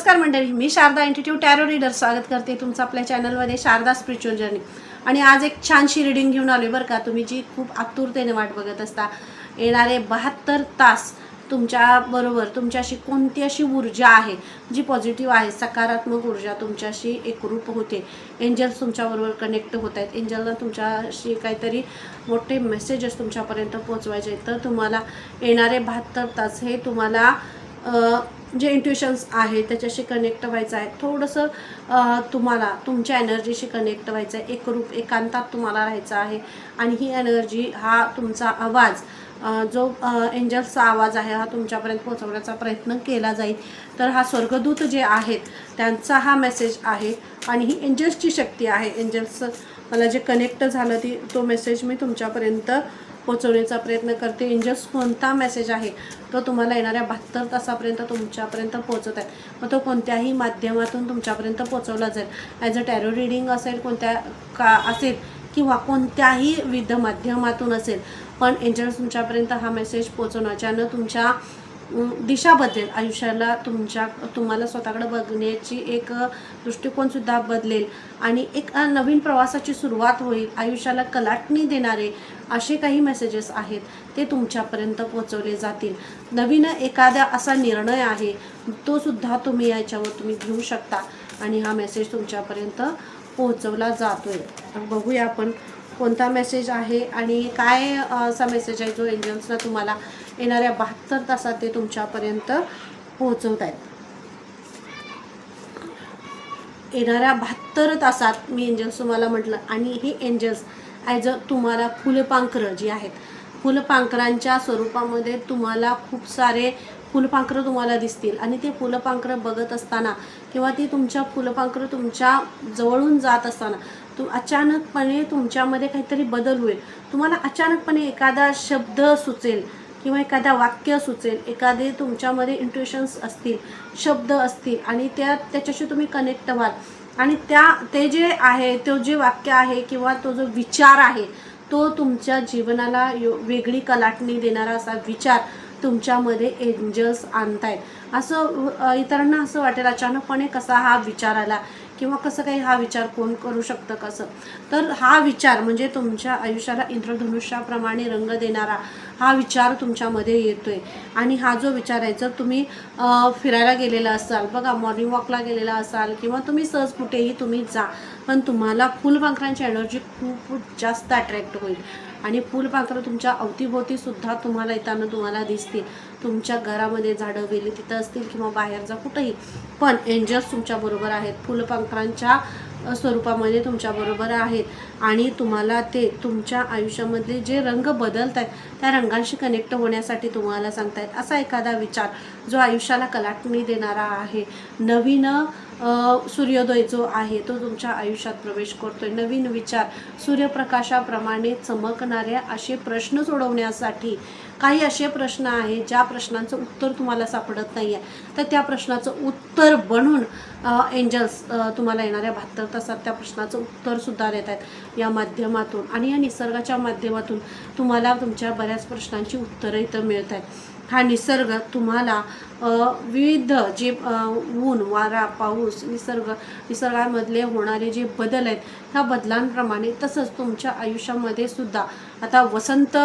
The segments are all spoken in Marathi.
नमस्कार मंडळी, मी शारदा इंस्टिट्यूट टॅरो रीडर स्वागत करते तुमचं आपल्या चॅनलमध्ये शारदा स्पिरिच्युअल जर्नी. आणि आज एक छानशी रीडिंग घेऊन आलोय बरं का. तुम्ही जी खूप आतुरतेने वाट बघत असता, येणारे 72 तास तुमच्याबरोबर तुमच्याशी कोणती अशी ऊर्जा आहे जी पॉझिटिव्ह आहे, सकारात्मक ऊर्जा तुमच्याशी एकरूप होते. एंजल्स तुमच्याबरोबर कनेक्ट होत आहेत. एंजलला तुमच्याशी काहीतरी मोठे मेसेजेस तुमच्यापर्यंत पोहोचवायचे आहेत. तर तुम्हाला येणारे 72 तास हे तुम्हाला जे इंट्युशन्स आहे त्याच्याशी कनेक्ट व्हायचं आहे. थोडंसं तुम्हाला तुमच्या एनर्जीशी कनेक्ट व्हायचं आहे. एकरूप एकांतात तुम्हाला राहायचं आहे. आणि ही एनर्जी, हा तुमचा आवाज, जो एंजल्सचा आवाज आहे हा तुमच्यापर्यंत पोहोचवण्याचा प्रयत्न केला जाईल. तर हा स्वर्गदूत जे आहेत त्यांचा हा मेसेज आहे आणि ही एंजल्सची शक्ती आहे. एंजल्स मला जे कनेक्ट झालं तो मेसेज मी तुमच्यापर्यंत पोहोचवण्याचा प्रयत्न करते. एंजल्स कोणता मेसेज आहे तो तुम्हाला येणाऱ्या 72 तासापर्यंत तुमच्यापर्यंत पोहोचत आहे. मग तो कोणत्याही माध्यमातून तुमच्यापर्यंत पोहोचवला जाईल. ॲज अ टॅरो रिडिंग असेल, असेल किंवा कोणत्याही विविध माध्यमातून असेल, पण एंजल्स तुमच्यापर्यंत हा मेसेज पोहोचवणार ज्यानं तुमच्या दिशा बदलेल. आयुष्याला तुम्हाला स्वतःकडे बघण्याची एक दृष्टिकोनसुद्धा बदलेल आणि एक नवीन प्रवासाची सुरुवात होईल. आयुष्याला कलाटणी देणारे असे काही मेसेजेस आहेत ते तुमच्यापर्यंत पोहोचवले जातील. नवीन एखादा असा निर्णय आहे तो सुद्धा तुम्ही तुम्ही घेऊ शकता आणि हा मेसेज तुमच्यापर्यंत पोहोचवला जातोय. बघूया आपण कोणता मेसेज आहे आणि काय असा मेसेज आहे जो एंजल्सला तुम्हाला येणाऱ्या 72 तासात ते तुमच्यापर्यंत पोहोचवत आहेत. येणाऱ्या 72 तासात मी एंजल्स तुम्हाला म्हटलं. आणि ही एंजल्स ॲज अ तुम्हाला फुलपाखरं जी आहेत, फुलपाखरांच्या स्वरूपामध्ये तुम्हाला खूप सारे फुलपाखरं तुम्हाला दिसतील. आणि ते फुलपाखरं बघत असताना किंवा ती फुलपाखरं तुमच्या जवळून जात असताना अचानकपणे तुमच्यामध्ये काहीतरी बदल होईल. तुम्हाला अचानकपणे एखादा शब्द सुचेल किंवा एखादा वाक्य सुचेल. एखादे तुमच्यामध्ये इंट्युशन्स असतील, शब्द असतील आणि त्याच्याशी तुम्ही कनेक्ट व्हाल. आणि ते जे आहे, तो जे वाक्य आहे किंवा तो जो विचार आहे तो तुमच्या जीवनाला वेगळी कलाटणी देणारा असा विचार तुमच्यामध्ये एंजल्स आणतायत. असं इतरांना असं वाटेल अचानकपणे कसा हा विचार आला किंवा कसं काही हा विचार कोण करू शकतं कसं. तर हा विचार म्हणजे तुमच्या आयुष्याला इंद्रधनुष्याप्रमाणे रंग देणारा हा विचार तुमच्यामध्ये येतोय. आणि हा जो विचार आहे, जर तुम्ही फिरायला गेलेला असाल बघा, मॉर्निंग वॉकला गेलेला असाल किंवा तुम्ही सहज कुठेही तुम्ही जा, पण तुम्हाला फुलपाखरांची एनर्जी खूप जास्त अट्रॅक्ट होईल. आणि फुलपाखरं तुमच्या अवतीभोवतीसुद्धा तुम्हाला तुम्हाला दिसतील. तुमच्या घरामध्ये झाडं वेली तिथं असतील किंवा बाहेर जा कुठंही, पण एंजल्स तुमच्याबरोबर आहेत. फुलपाखरांच्या स्वरूपामध्ये तुमच्याबरोबर आहेत. आणि तुम्हाला ते तुमच्या आयुष्यामधले जे रंग बदलत आहेत त्या रंगांशी कनेक्ट होण्यासाठी तुम्हाला सांगतायत. असा एखादा विचार जो आयुष्याला कलाटणी देणारा आहे, नवीन सूर्योदय जो आहे तो तुमच्या आयुष्यात प्रवेश करतोय. नवीन विचार, सूर्यप्रकाशाप्रमाणे चमकणारे असे प्रश्न सोडवण्यासाठी काही असे प्रश्न आहेत ज्या प्रश्नांचं उत्तर तुम्हाला सापडत नाही आहे, तर त्या प्रश्नाचं उत्तर बनून एंजल्स तुम्हाला येणाऱ्या 72 तासात त्या प्रश्नाचं उत्तरसुद्धा देत आहेत या माध्यमातून. आणि या निसर्गाच्या माध्यमातून तुम्हाला तुमच्या बऱ्याच प्रश्नांची उत्तरं इथं मिळत आहेत. हा निसर्ग तुम्हाला विविध जे ऊन, वारा, पाऊस, निसर्गामधले होणारे जे बदल आहेत ह्या बदलांप्रमाणे, तसंच तुमच्या आयुष्यामध्ये सुद्धा आता वसंत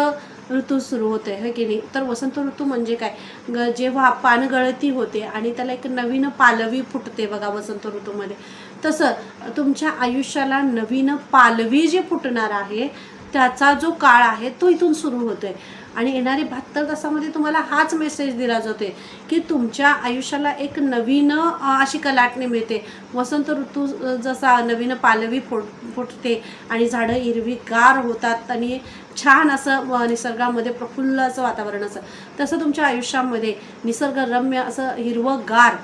ऋतू सुरू होते आहे की नाही. तर वसंत ऋतू म्हणजे काय, जेव्हा पानगळती होते आणि त्याला एक नवीन पालवी फुटते बघा वसंत ऋतूमध्ये, तसं तुमच्या आयुष्याला नवीन पालवी जे फुटणार आहे त्याचा जो काळ आहे तो इथून सुरू होतोय. आणि येणारी 72 तासामध्ये तुम्हाला हाच मेसेज दिला जातोय की तुमच्या आयुष्याला एक नवीन अशी कलाटणी मिळते. वसंत ऋतू जसा नवीन पालवी फुटते आणि झाडं हिरवीगार होतात आणि छान असं निसर्गामध्ये प्रफुल्ल असं वातावरण असं, तसं तुमच्या आयुष्यामध्ये निसर्गरम्य असं हिरवंगार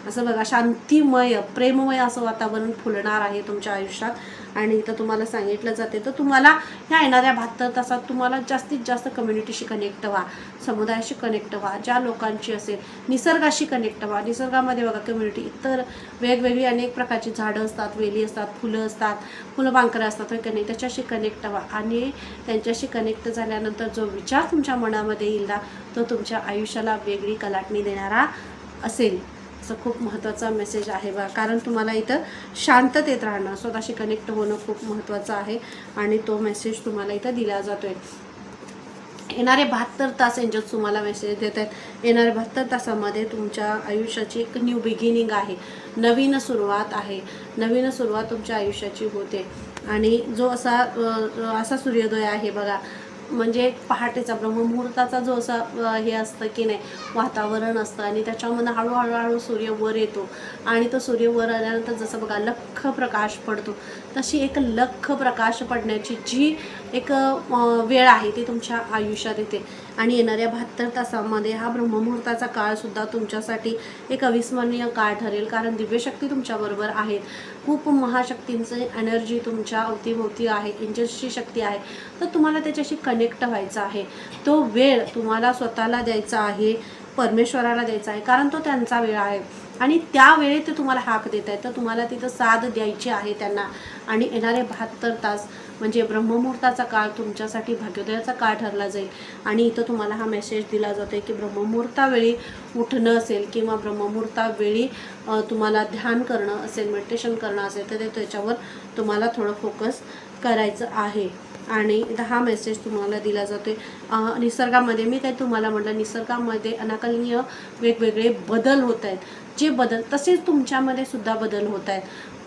असं बघा, शांतिमय, प्रेममय असं वातावरण फुलणार आहे तुमच्या आयुष्यात. आणि इथं तुम्हाला सांगितलं जाते तर तुम्हाला ह्या येणाऱ्या 72 तासात तुम्हाला जास्तीत जास्त कम्युनिटीशी कनेक्ट व्हा, समुदायाशी कनेक्ट व्हा, ज्या लोकांची असेल, निसर्गाशी कनेक्ट व्हा. निसर्गामध्ये बघा कम्युनिटी, इतर वेगवेगळी अनेक प्रकारची झाडं असतात, वेली असतात, फुलं असतात, फुलपाखरं असतात की नाही, त्याच्याशी कनेक्ट व्हा. आणि त्यांच्याशी कनेक्ट झाल्यानंतर जो विचार तुमच्या मनामध्ये येईल ना तो तुमच्या आयुष्याला वेगळी कलाटणी देणारा असेल. खूप महत्त्वाचा मेसेज आहे बा, कारण तुम्हाला इथं शांततेत राहणं, स्वतःशी कनेक्ट होणं खूप महत्त्वाचं आहे आणि तो मेसेज तुम्हाला इथं दिला जातोय. येणारे 72 तास एंजल्स तुम्हाला मेसेज देत आहेत. येणाऱ्या 72 तासामध्ये तुमच्या आयुष्याची एक न्यू बिगिनिंग आहे, नवीन सुरुवात आहे. नवीन सुरुवात तुमच्या आयुष्याची होते आणि जो असा सूर्योदय आहे बघा, म्हणजे पहाटेचा ब्रह्ममुहूर्ताचा जो असा हे असतं की नाही, वातावरण असतं आणि त्याच्यामधून हळूहळू सूर्य वर येतो आणि तो सूर्य वर आल्यानंतर जसं बघा लख्ख प्रकाश पडतो, तशी एक लख्ख प्रकाश पडण्याची जी एक वेळ आहे ती तुमच्या आयुष्यात येते. आणि येणाऱ्या 72 तासामध्ये हा ब्रह्ममुहूर्ताचा काळसुद्धा तुमच्यासाठी एक अविस्मरणीय काळ ठरेल, कारण दिव्यशक्ती तुमच्याबरोबर आहेत. खूप महाशक्तींचं एनर्जी तुमच्या अवतीभोवती आहे, एंजल्सची शक्ती आहे. तर तुम्हाला त्याच्याशी कनेक्ट व्हायचं आहे. तो वेळ तुम्हाला स्वतःला द्यायचा आहे, परमेश्वराला द्यायचा आहे, कारण तो त्यांचा वेळ आहे आणि त्या वेळेत ते तुम्हाला हाक देत आहे. तर तुम्हाला तिथं साथ द्यायची आहे त्यांना. आणि येणारे 72 तास म्हणजे ब्रह्ममुहूर्ताचा काळ तुमच्यासाठी भाग्योदयाचा काळ ठरला जाईल. आणि इथं तुम्हाला हा मेसेज दिला जातो की ब्रह्ममुहूर्तावेळी उठणं असेल किंवा ब्रह्ममुहूर्तावेळी तुम्हाला ध्यान करणं असेल, मेडिटेशन करणं असेल, तर त्याच्यावर तुम्हाला थोडं फोकस करायचं आहे. आणि हा मेसेज तुम्हाला दिला जातोय. निसर्गामध्ये मी काही तुम्हाला म्हटलं, निसर्गामध्ये अनाकलनीय वेगवेगळे बदल होत आहेत. जे बदल तसेच तुमच्यामध्ये सुद्धा बदल होत आहेत.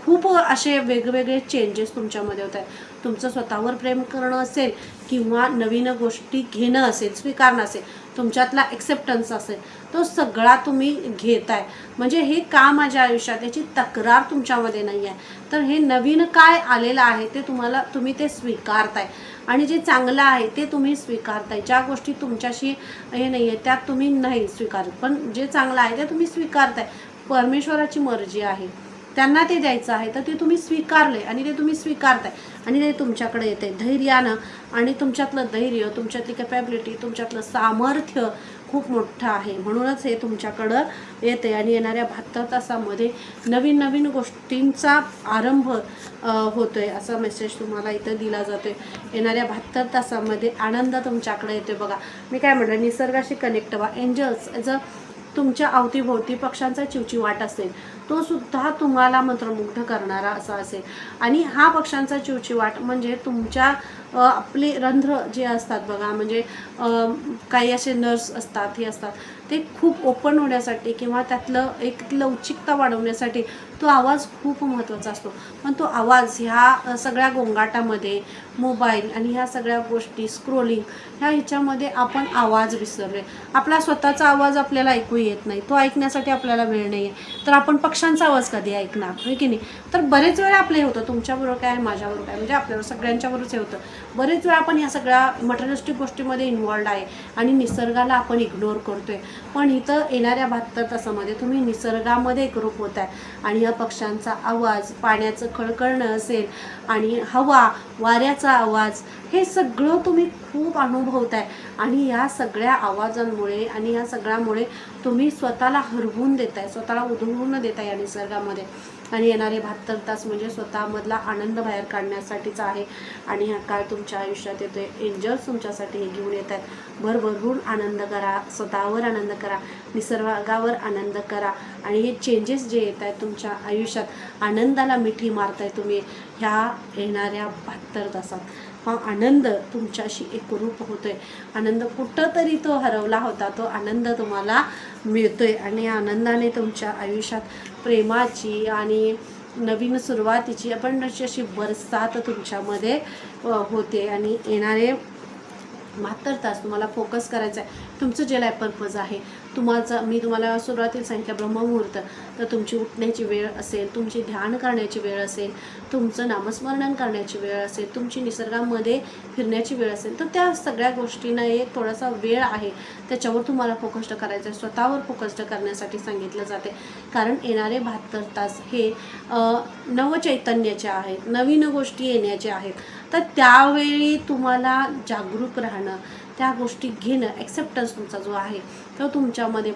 खूप असे वेगवेगळे चेंजेस तुमच्यामध्ये होत आहेत. तुमचं स्वतःवर प्रेम करणं असेल किंवा नवीन गोष्टी घेणं असेल, स्वीकारणं असेल, तुमच्यातला एक्सेप्टन्स असेल, तो सगळा तुम्ही घेताय. म्हणजे हे का माझ्या आयुष्यात, याची तक्रार तुमच्यामध्ये नाही आहे. तर हे नवीन काय आलेलं आहे ते तुम्ही ते स्वीकारताय आणि जे चांगलं आहे ते तुम्ही स्वीकारताय. ज्या गोष्टी तुमच्याशी हे नाही आहे त्यात तुम्ही नाही स्वीकारत, पण जे चांगलं आहे ते तुम्ही स्वीकारताय. परमेश्वराची मर्जी आहे, त्यांना ते द्यायचं आहे, तर ते तुम्ही स्वीकारले आणि ते तुम्ही स्वीकारताय आणि ते तुमच्याकडे येते धैर्यानं. आणि तुमच्यातलं धैर्य, तुमच्यातली कॅपॅबिलिटी, तुमच्यातलं सामर्थ्य खूप मोठं आहे, म्हणूनच हे तुमच्याकडं येते. आणि येणाऱ्या 72 तासामध्ये नवीन नवीन गोष्टींचा आरंभ होतोय, असा मेसेज तुम्हाला इथं दिला जातोय. येणाऱ्या 72 तासामध्ये आनंद तुमच्याकडे येतोय. बघा मी काय म्हटलं, निसर्गाशी कनेक्ट व्हा. एंजल्स जर तुमच्या अवतीभोवती पक्ष्यांचा चिवचिवाट असेल, तो सुद्धा तुम्हाला मंत्रमुग्ध करणारा असा असेल. आणि हा पक्ष्यांचा चिवचिवाट म्हणजे तुमच्या आपले रंध्र जे असतात बघा, म्हणजे काही असे नर्स असतात, हे असतात, ते खूप ओपन होण्यासाठी किंवा त्यातलं एक लवचिकता वाढवण्यासाठी तो आवाज खूप महत्त्वाचा असतो. पण तो आवाज ह्या सगळ्या गोंगाटामध्ये, मोबाईल आणि ह्या सगळ्या गोष्टी, स्क्रोलिंग ह्याच्यामध्ये आपण आवाज विसरले. आपला स्वतःचा आवाज आपल्याला ऐकू येत नाही, तो ऐकण्यासाठी आपल्याला वेळ नाही आहे. तर आपण पक्ष्यांचा आवाज कधी ऐकणार, होय की नाही? तर बरेच वेळा आपलं हे होतं, तुमच्याबरोबर काय, माझ्याबरोबर काय, म्हणजे आपल्यावर सगळ्यांच्याबरोबरच हे होतं. बरेच वेळा आपण या सगळ्या मटेरियलिस्टिक गोष्टीमध्ये इन्वॉल्ड आहे आणि निसर्गाला आपण इग्नोर करतोय. पण इथं येणाऱ्या 72 तासामध्ये तुम्ही निसर्गामध्ये एकरूप होत आहे आणि या पक्ष्यांचा आवाज, पाण्याचं खळखळणं असेल आणि हवा, वाऱ्याचा आवाज, हे सगळं तुम्ही खूप अनुभवताय. आणि या सगळ्या आवाजांमुळे आणि या सगळ्यामुळे तुम्ही स्वतःला हरवून देताय, स्वतःला उधळून देताय या निसर्गामध्ये. आणि येणारे 72 तास म्हणजे स्वतःमधला आनंद बाहेर काढण्यासाठीचा आहे. आणि हा काळ तुमच्या आयुष्यात येतोय. एंजल्स तुमच्यासाठी हे घेऊन येत आहेत. भरभरून आनंद करा, स्वतःवर आनंद करा, निसर्गावर आनंद करा. आणि हे चेंजेस जे येत आहेत तुमच्या आयुष्यात, आनंदाला मिठी मारताय तुम्ही ह्या येणाऱ्या 72 तासात. हा आनंद तुमच्याशी एकरूप होतोय. आनंद कुठंतरी तो हरवला होता, तो आनंद तुम्हाला मिळतोय. आणि या आनंदाने तुमच्या आयुष्यात प्रेमाची आणि नवीन सुरुवातीची आपण अशी बरसात तुमच्यामध्ये होते. आणि येणारे 72 तास तुम्हाला फोकस करायचा आहे. तुमचं जे लाईफ पर्पज आहे, मी तुम्हाला सुरुवातीला सांगितलं ब्रह्ममुहूर्त, तर तुमची उठण्याची वेळ असेल, तुमची ध्यान करण्याची वेळ असेल, तुमचं नामस्मरण करण्याची वेळ असेल, तुमची निसर्गामध्ये फिरण्याची वेळ असेल, तर त्या सगळ्या गोष्टींना एक थोडासा वेळ आहे, त्याच्यावर तुम्हाला फोकस्ड करायचं आहे. स्वतःवर फोकस्ड करण्यासाठी सांगितलं जाते. कारण येणारे 72 तास हे नवचैतन्याचे आहेत, नवीन गोष्टी येण्याच्या आहेत. तर त्यावेळी तुम्हाला जागरूक राहणं, त्या गोष्टी घेणं, ॲक्सेप्टन्स तुमचा जो आहे तर तुमच्यामध्ये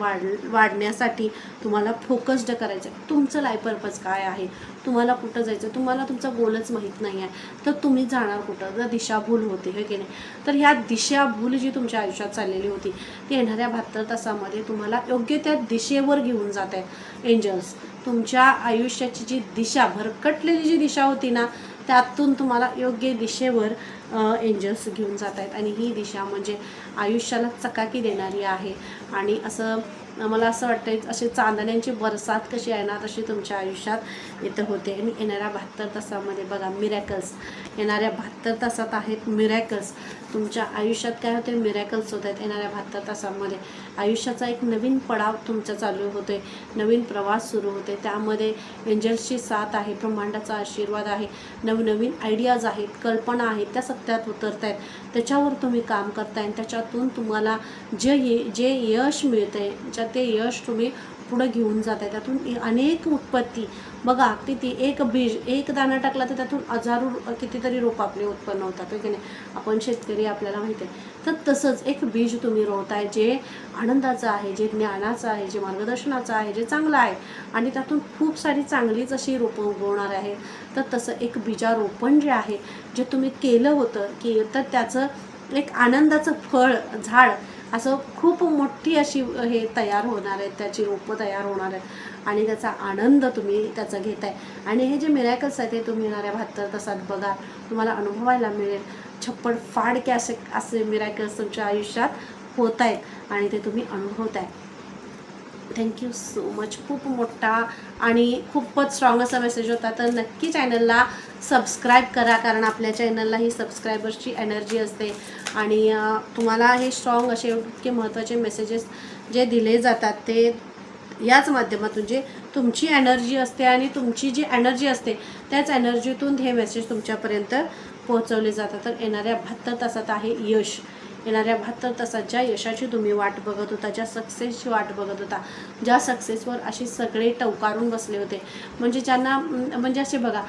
वाढण्यासाठी तुम्हाला फोकस्ड करायचं आहे. तुमचं लाईफ पर्पज काय आहे, तुम्हाला कुठं जायचं, तुम्हाला तुमचा गोलच माहीत नाही आहे, तर तुम्ही जाणार कुठं, जर दिशाभूल होते हे की नाही. तर ह्या दिशाभूल जी तुमच्या आयुष्यात चाललेली होती ती येणाऱ्या 72 तासामध्ये तुम्हाला योग्य त्या दिशेवर घेऊन जात आहेत एंजल्स. तुमच्या आयुष्याची जी दिशा, भरकटलेली जी दिशा होती ना, त्यातून तुम्हाला योग्य दिशेवर एंजल्स घेऊन जात आहेत. आणि ही दिशा म्हणजे आयुष्याला चकाकी देणारी आहे. आणि असं मला असं वाटतं असे चांदण्यांची बरसात कशी आहे ना, तशी तुमच्या आयुष्यात इथं होते. आणि येणाऱ्या 72 तासामध्ये बघा मिरॅकल्स, येणाऱ्या 72 तासात आहेत मिरॅकल्स. तुमच्या आयुष्यात काय होते, मिरॅकल्स होत आहेत येणाऱ्या 72 तासामध्ये. आयुष्याचा एक नवीन पडाव तुमचा चालू होते, नवीन प्रवास सुरू होते. त्यामध्ये एंजल्सची साथ आहे, ब्रह्मांडाचा आशीर्वाद आहे, नवनवीन आयडियाज आहेत, कल्पना आहेत, त्या सत्यात उतरत आहेत. त्याच्यावर तुम्ही काम करताय आणि त्याच्यातून तुम्हाला जे यश मिळतं आहे, ते यश तुम्ही पुढं घेऊन जात आहे. त्यातून अनेक उत्पत्ती बघा, किती एक बीज, एक दाणा टाकला तर त्यातून हजारो कितीतरी रोप आपले उत्पन्न होतात की नाही. आपण शेतकरी, आपल्याला माहिती आहे. तर तसंच एक बीज तुम्ही रोवताय जे आनंदाचं आहे, जे ज्ञानाचं आहे, जे मार्गदर्शनाचं आहे, जे चांगलं आहे. आणि त्यातून खूप सारी चांगलीच अशी रोपं उगवणार आहे. तर तसं एक बीजारोपण जे आहे, जे तुम्ही केलं होतं की, तर त्याचं एक आनंदाचं फळ, झाड असं खूप मोठी अशी हे तयार होणार आहे, त्याची रोपं तयार होणार आहेत. आणि त्याचा आनंद तुम्ही त्याचा घेताय. आणि हे जे मिरॅकल्स आहेत ते तुम्ही येणाऱ्या 72 तासात बघा, तुम्हाला अनुभवायला मिळेल. छप्पड फाडके असे मिरॅकल्स तुमच्या आयुष्यात होत आहेत आणि ते तुम्ही अनुभवताय. Thank you so much. खूप मोठा आणि खूपच स्ट्रॉंग असा मेसेज होता. तर नक्की चॅनलला सबस्क्राईब करा, कारण आपल्या चॅनलला ही सबस्क्रायबर्सची एनर्जी असते. आणि तुम्हाला हे स्ट्रॉंग असे इतके महत्त्वाचे मेसेजेस जे दिले जातात ते याच माध्यमातून, जे तुमची एनर्जी असते आणि तुमची जी एनर्जी असते त्याच एनर्जीतून हे मेसेज तुमच्यापर्यंत पोहोचवले जातात. तर येणाऱ्या 72 तासात आहे यश. येणाऱ्या 72 तासात ज्या यशाची तुम्ही वाट बघत होता, ज्या सक्सेसची वाट बघत होता, ज्या सक्सेसवर अशी सगळे टवकारून बसले होते, म्हणजे ज्यांना म्हणजे असे बघा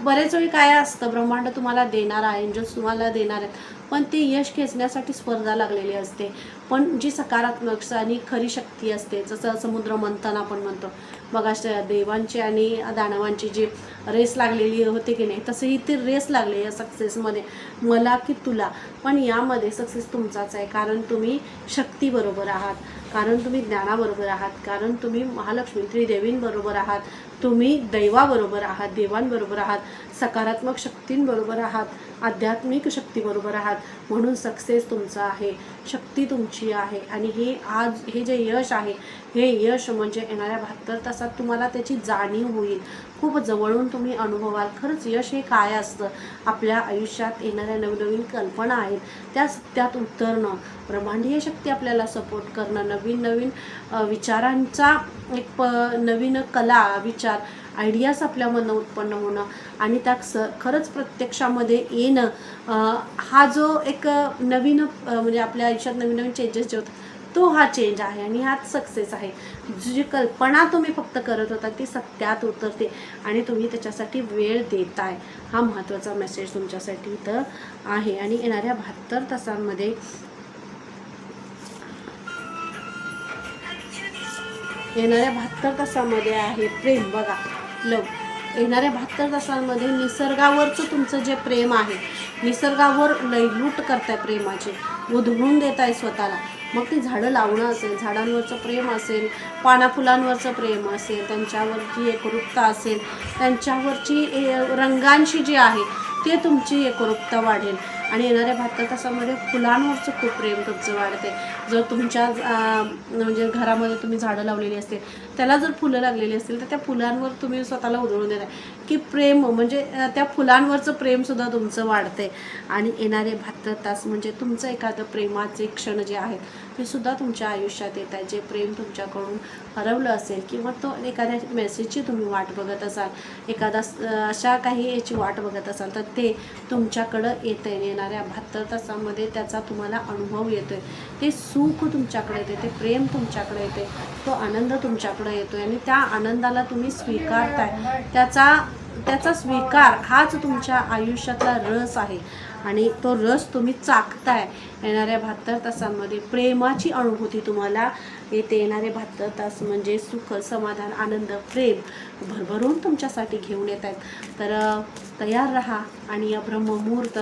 बरेच वेळी काय असतं, ब्रह्मांड तुम्हाला देणार आहे, एंजल्स तुम्हाला देणार आहेत, पण ते यश खेचण्यासाठी स्पर्धा लागलेली असते. पण जी सकारात्मक आणि खरी शक्ती असते, जसं समुद्र मंथन आपण म्हणतो बघा, देवांची आणि दानवांची जी रेस लागलेली होती की नाही, तसंही ती रेस लागली या सक्सेसमध्ये, मला की तुला. पण यामध्ये सक्सेस तुमचाच आहे, कारण तुम्ही शक्तीबरोबर आहात, कारण तुम्ही ज्ञानाबरोबर आहात, कारण तुम्ही महालक्ष्मी त्रिदेवींबरोबर आहात, तुम्ही दैवाबरोबर आहात, देवांबरोबर आहात, सकारात्मक शक्तींबरोबर आहात, आध्यात्मिक शक्तीबरोबर आहात. म्हणून सक्सेस तुमचा आहे, शक्ती तुमची आहे. आणि हे जे यश आहे, हे यश म्हणजे येणाऱ्या 72 तासात तुम्हाला त्याची जाणीव होईल, खूप जवळून तुम्ही अनुभवाल. खरंच यश हे काय असतं, आपल्या आयुष्यात येणाऱ्या नवनवीन कल्पना आहेत त्यात उतरणं, ब्रह्मांडीय शक्ती आपल्याला सपोर्ट करणं, नवीन विचारांचा एक नवीन कला, विचार, आयडियाज आपल्यामधनं उत्पन्न होणं आणि त्या खरंच प्रत्यक्षामध्ये येणं, हा जो एक नवीन म्हणजे आपल्या आयुष्यात नवीन चेंजेस जे होतात, तो हा चेंज आहे. आणि हाच सक्सेस आहे. जी कल्पना तुम्ही फक्त करत होता ती सत्यात उतरते आणि तुम्ही त्याच्यासाठी वेळ देताय. हा महत्त्वाचा मेसेज तुमच्यासाठी इथं आहे. आणि येणाऱ्या 72 तासांमध्ये आहे प्रेम. बघा, लव. येणाऱ्या 72 तासांमध्ये निसर्गावरचं तुमचं जे प्रेम आहे, निसर्गावर लयलूट करताय प्रेमाची, उधळून देताय स्वतःला. मग ती झाडं लावणं असेल, झाडांवरचं प्रेम असेल, पानाफुलांवरचं प्रेम असेल, त्यांच्यावरची एकरूपता असेल, त्यांच्यावरची रंगांची जी आहे ते तुमची एकरूपता वाढेल. आणि येणाऱ्या 72 तासामध्ये फुलांवरचं खूप प्रेम तुमचं वाढते. जर तुमच्या म्हणजे घरामध्ये तुम्ही झाडं लावलेली असतील, त्याला जर फुलं लागलेली असतील, तर त्या फुलांवर तुम्ही स्वतःला उधळून देताय की प्रेम, म्हणजे त्या फुलांवरचं प्रेमसुद्धा तुमचं वाढते. आणि येणारे 72 तास म्हणजे तुमचं एखादं प्रेमाचे क्षण जे आहेत ते सुद्धा तुमच्या आयुष्यात येत आहे. जे प्रेम तुमच्याकडून हरवलं असेल किंवा तो एखाद्या मेसेजची तुम्ही वाट बघत असाल, एखादा अशा काही याची वाट बघत असाल, तर ते तुमच्याकडं येतं आहे. येणाऱ्या 72 तासामध्ये त्याचा तुम्हाला अनुभव येतो आहे. ते सुख तुमच्याकडे येते, ते प्रेम तुमच्याकडे येते, तो आनंद तुमच्याकडे येतो आहे. आणि त्या आनंदाला तुम्ही स्वीकारताय, त्याचा त्याचा स्वीकार हाच तुमच्या आयुष्यातला रस आहे आणि तो रस तुम्ही चाखताय येणाऱ्या 72 तासांमध्ये. प्रेमाची अनुभूती तुम्हाला येते. येणारे 72 तास म्हणजे सुख, समाधान, आनंद, प्रेम भरभरून तुमच्यासाठी घेऊन येत आहेत. तर तयार राहा आणि या ब्रह्ममुहूर्त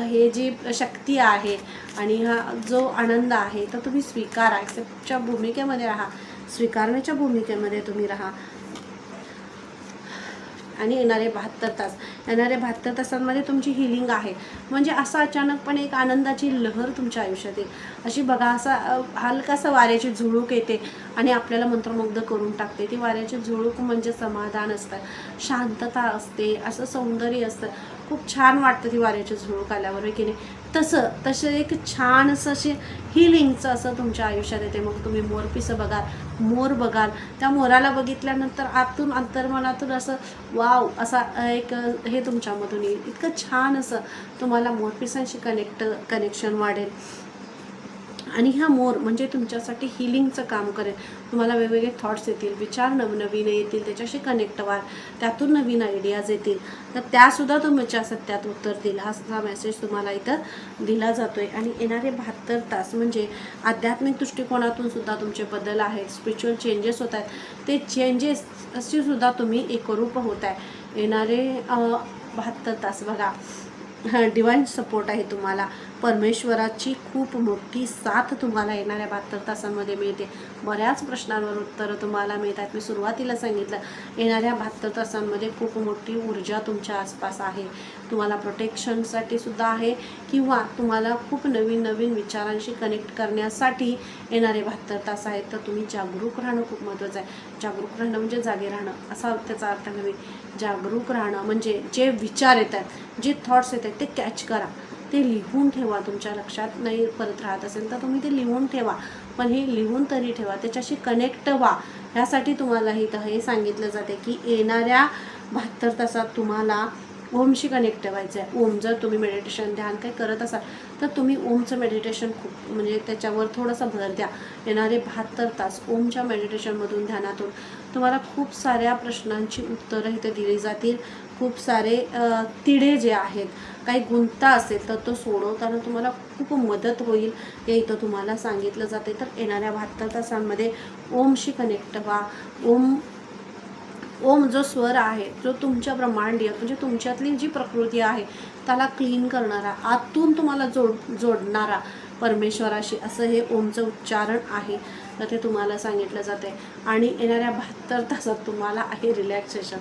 हे जी शक्ती आहे आणि हा जो आनंद आहे तो तुम्ही स्वीकारा. ॲक्सेप्टच्या भूमिकेमध्ये राहा, स्वीकारण्याच्या भूमिकेमध्ये तुम्ही राहा. आणि येणारे 72 तासांमध्ये तुमची हिलिंग आहे. म्हणजे असं अचानकपणे एक आनंदाची लहर तुमच्या आयुष्यात येईल. अशी बघा, असा हलकासा वाऱ्याची झुळूक येते आणि आपल्याला मंत्रमुग्ध करून टाकते. ती वाऱ्याची झुळूक म्हणजे समाधान असतं, शांतता असते, असं सौंदर्य असतं. खूप छान वाटतं ती वाऱ्याची झुळूक आल्यावर, की नाही. तसं एक छान असे हिलिंगचं असं तुमच्या आयुष्यात येते. मग तुम्ही मोरपिसं बघाल, मोर बघाल, त्या मोराला बघितल्यानंतर आतून अंतर्मनातून असं वाव असा एक हे तुमच्यामधून येईल. इतकं छान असं तुम्हाला मोरपिसांशी कनेक्शन वाढेल. आणि हा मोर म्हणजे तुमच्यासाठी हिलिंगचं काम करेल. तुम्हाला वेगवेगळे थॉट्स येतील, विचार नवनवीन येतील, त्याच्याशी कनेक्ट व्हाल, त्यातून नवीन आयडियाज येतील. तर त्यासुद्धा तुमच्या सत्यात उतरतील. हा मेसेज तुम्हाला इथं दिला जातो आहे. आणि येणारे 72 तास म्हणजे आध्यात्मिक दृष्टिकोनातून सुद्धा तुमचे बदल आहेत, स्पिरिच्युअल चेंजेस होत आहेत. ते चेंजेस अशी सुद्धा तुम्ही एकरूप होत आहे. येणारे 72 तास बघा, डिवाइन सपोर्ट आहे तुम्हाला. परमेश्वराची खूप मोठी साथ तुम्हाला येणाऱ्या 72 तासांमध्ये मिळते. बऱ्याच प्रश्नांवर उत्तरं तुम्हाला मिळतात. मी सुरुवातीला सांगितलं, येणाऱ्या 72 तासांमध्ये खूप मोठी ऊर्जा तुमच्या आसपास आहे. तुम्हाला प्रोटेक्शनसाठी सुद्धा आहे किंवा तुम्हाला खूप नवीन नवीन विचारांशी कनेक्ट करण्यासाठी येणारे 72 तास आहेत. तर तुम्ही जागरूक राहणं खूप महत्त्वाचं आहे. जागरूक राहणं म्हणजे जागे राहणं असा त्याचा अर्थ नव्हे. जागरूक राहणं म्हणजे जे विचार येत आहेत, जे थॉट्स येत आहेत ते कॅच करा, ते लिहून ठेवा. तुमच्या लक्षात नाही परत राहत असेल तर तुम्ही ते लिहून ठेवा, पण हे लिहून तरी ठेवा, त्याच्याशी कनेक्ट व्हा. ह्यासाठी तुम्हाला इथं हे सांगितलं जाते की येणाऱ्या 72 तासात तुम्हाला ओमशी कनेक्ट व्हायचं आहे. ओम, जर तुम्ही मेडिटेशन ध्यान काही करत असाल तर तुम्ही ओमचं मेडिटेशन खूप म्हणजे त्याच्यावर थोडासा भर द्या. येणारे 72 तास ओमच्या मेडिटेशनमधून, ध्यानातून तुम्हाला खूप साऱ्या प्रश्नांची उत्तरं इथे दिली जातील. खूप सारे तिढे जे आहेत, काही गुंता असेल तर तो सोडवताना तुम्हाला खूप मदत होईल, हे इथं तुम्हाला सांगितलं जाते. तर येणाऱ्या 72 तासांमध्ये ओमशी कनेक्ट व्हा. ओम जो स्वर आहे, जो तुमच्या ब्रह्मांडीय म्हणजे तुमच्यातली जी प्रकृती आहे त्याला क्लीन करणारा, आतून तुम्हाला जोडणारा परमेश्वराशी, असं हे ओमचं उच्चारण आहे. तर ते तुम्हाला सांगितलं जाते. आणि येणाऱ्या 72 तासात तुम्हाला आहे रिलॅक्सेशन,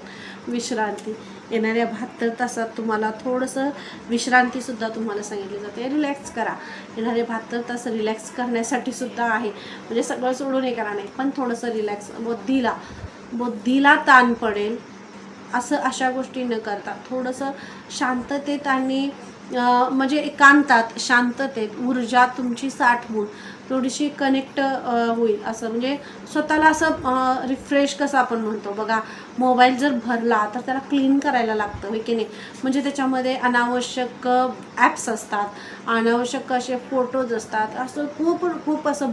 विश्रांती. येणाऱ्या 72 तासात तुम्हाला थोडंसं विश्रांतीसुद्धा तुम्हाला सांगितली जाते. रिलॅक्स करा. येणारे 72 तास रिलॅक्स करण्यासाठी सुद्धा आहे. म्हणजे सगळं सोडून हे करा नाही, पण थोडंसं रिलॅक्स, बुद्धीला ताण पडेल असं अशा गोष्टी न करता थोडंसं शांततेत आणि म्हणजे एकांतात, शांततेत ऊर्जा तुमची साठवून थोडीशी कनेक्ट होईल. असं म्हणजे स्वतःला असं रिफ्रेश कसं आपण म्हणतो बघा, मोबाईल जर भरला तर त्याला क्लीन करायला लागतं, होय की नाही. म्हणजे त्याच्यामध्ये अनावश्यक ॲप्स असतात, अनावश्यक असे फोटोज असतात, असं खूप असं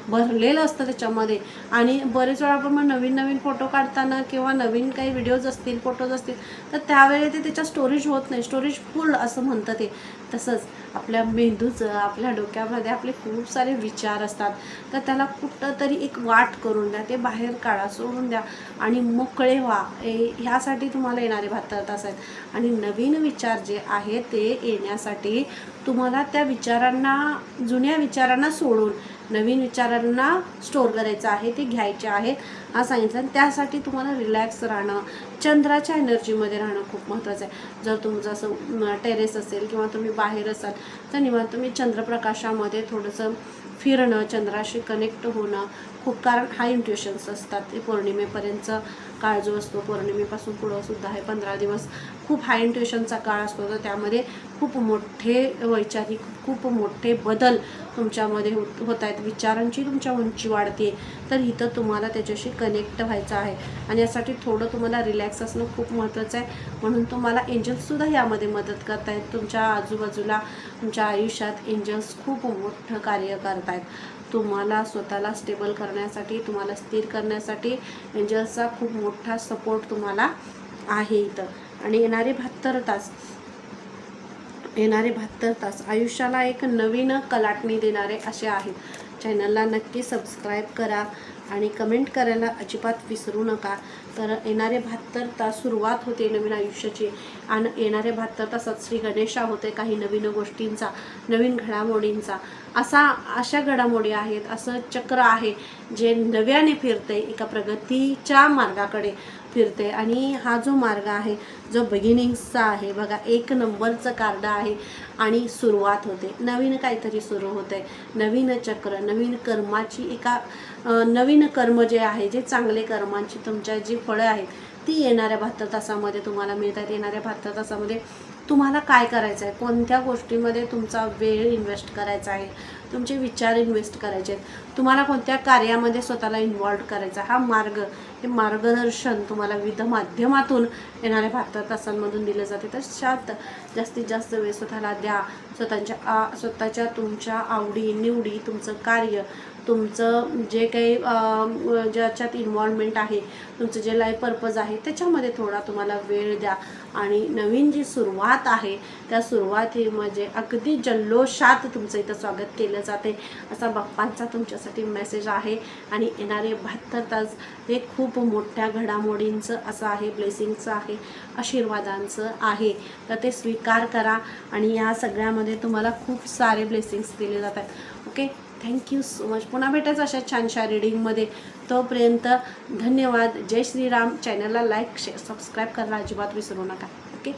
भरलेलं असतं त्याच्यामध्ये. आणि बरेच वेळा आपण मग नवीन फोटो काढताना किंवा नवीन काही व्हिडिओज असतील, फोटोज असतील तर त्यावेळी ते त्याच्या स्टोरेज होत नाही, स्टोरेज फुल असं म्हणतं ते. तसंच आपल्या मेंदूचं, आपल्या डोक्यामध्ये आपले खूप सारे विचार असतात, तर त्याला कुठं तरी एक वाट करून द्या, ते बाहेर काढा, सोडून द्या आणि मोकळे व्हा. ह्यासाठी तुम्हाला येणारे 72 तास आहेत. आणि नवीन विचार जे आहेत ते येण्यासाठी तुम्हाला त्या विचारांना, जुन्या विचारांना सोडून नवीन विचारांना स्टोअर करायचं आहे, ते घ्यायचे आहेत हा सांगितलं. आणि त्यासाठी तुम्हाला रिलॅक्स राहणं, चंद्राच्या एनर्जीमध्ये राहणं खूप महत्त्वाचं आहे. जर तुमचं असं टेरेस असेल किंवा तुम्ही बाहेर असाल तर निवांत तुम्ही चंद्रप्रकाशामध्ये थोडंसं फिरणं, चंद्राशी कनेक्ट होणं खूप, कारण हाय इंट्युशन्स असतात. ते पौर्णिमेपर्यंतचा काळ जो असतो, पौर्णिमेपासून पुढं सुद्धा आहे 15 दिवस, खूप हाय इंट्युशनचा काळ असतो. तर त्यामध्ये खूप मोठे वैचारिक, खूप मोठे बदल तुमच्यामध्ये होत आहेत. विचारांची तुमच्या उंची वाढते. तर इथं तुम्हाला त्याच्याशी कनेक्ट व्हायचं आहे आणि यासाठी थोडं तुम्हाला रिलॅक्स असणं खूप महत्त्वाचं आहे. म्हणून तुम्हाला एंजल्ससुद्धा यामध्ये मदत करत आहेत. तुमच्या आजूबाजूला, तुमच्या आयुष्यात एंजल्स खूप मोठं कार्य करत आहेत. तुम्हाला स्वतःला स्टेबल करण्यासाठी, तुम्हाला स्थिर करण्यासाठी एंजल्सचा खूप मोठा सपोर्ट तुम्हाला आहे इथं. आणि येणारे 72 तास आयुष्याला एक नवीन कलाटणी देणारे असे आहेत. चॅनलला नक्की सबस्क्राईब करा आणि कमेंट करायला अजिबात विसरू नका. तर येणारे 72 तास सुरुवात होते नवीन आयुष्याची आणि येणारे 72 तासात श्री गणेशा होते काही नवीन गोष्टींचा, नवीन घडामोडींचा. अशा घडामोडी आहेत, असं चक्र आहे जे नव्याने फिरते, एका प्रगतीच्या मार्गाकडे फिरते. आणि हा जो मार्ग आहे जो बिगिनिंग्सचा आहे बघा, 1 नंबरचं कार्ड आहे आणि सुरुवात होते, नवीन काहीतरी सुरू होते, नवीन चक्र, नवीन कर्माची नवीन कर्म जे आहे, जे चांगले कर्मांची तुमच्या जी फळं आहेत ती येणाऱ्या 72 तासामध्ये तुम्हाला मिळतात. येणाऱ्या 72 तासामध्ये तुम्हाला काय करायचं आहे, कोणत्या गोष्टीमध्ये तुमचा वेळ इन्व्हेस्ट करायचा आहे, तुमचे विचार इन्व्हेस्ट करायचे आहेत, तुम्हाला कोणत्या कार्यामध्ये स्वतःला इन्व्हॉल्व करायचा, हा मार्ग, हे मार्गदर्शन तुम्हाला विविध माध्यमातून येणाऱ्या 72 तासांमधून दिलं जाते. तर जास्तीत जास्त वेळ स्वतःला द्या. स्वतःच्या तुमच्या आवडी निवडी, तुमचं कार्य, तुमचं जे काही ज्याच्यात इन्व्हॉल्वमेंट आहे, तुमचं जे लाईफ पर्पज आहे त्याच्यामध्ये थोडा तुम्हाला वेळ द्या. आणि नवीन जी सुरुवात आहे त्या सुरुवातीमध्ये अगदी जल्लोषात तुमचं इथं स्वागत केलं जाते असा बाप्पांचा तुमच्यासाठी मेसेज आहे. आणि येणारे 72 तास हे खूप मोठ्या घडामोडींचं असं आहे, ब्लेसिंगचं आहे, आशीर्वादांचं आहे. तर ते स्वीकार करा आणि या सगळ्यामध्ये तुम्हाला खूप सारे ब्लेसिंग्स दिले जातात. Okay, thank you so much. पुन्हा भेटायचं अशा छानशा रीडिंगमध्ये. तोपर्यंत धन्यवाद. जय श्रीराम. चॅनलला लाईक, शेअर, सबस्क्राईब करायला अजिबात विसरू नका. ओके.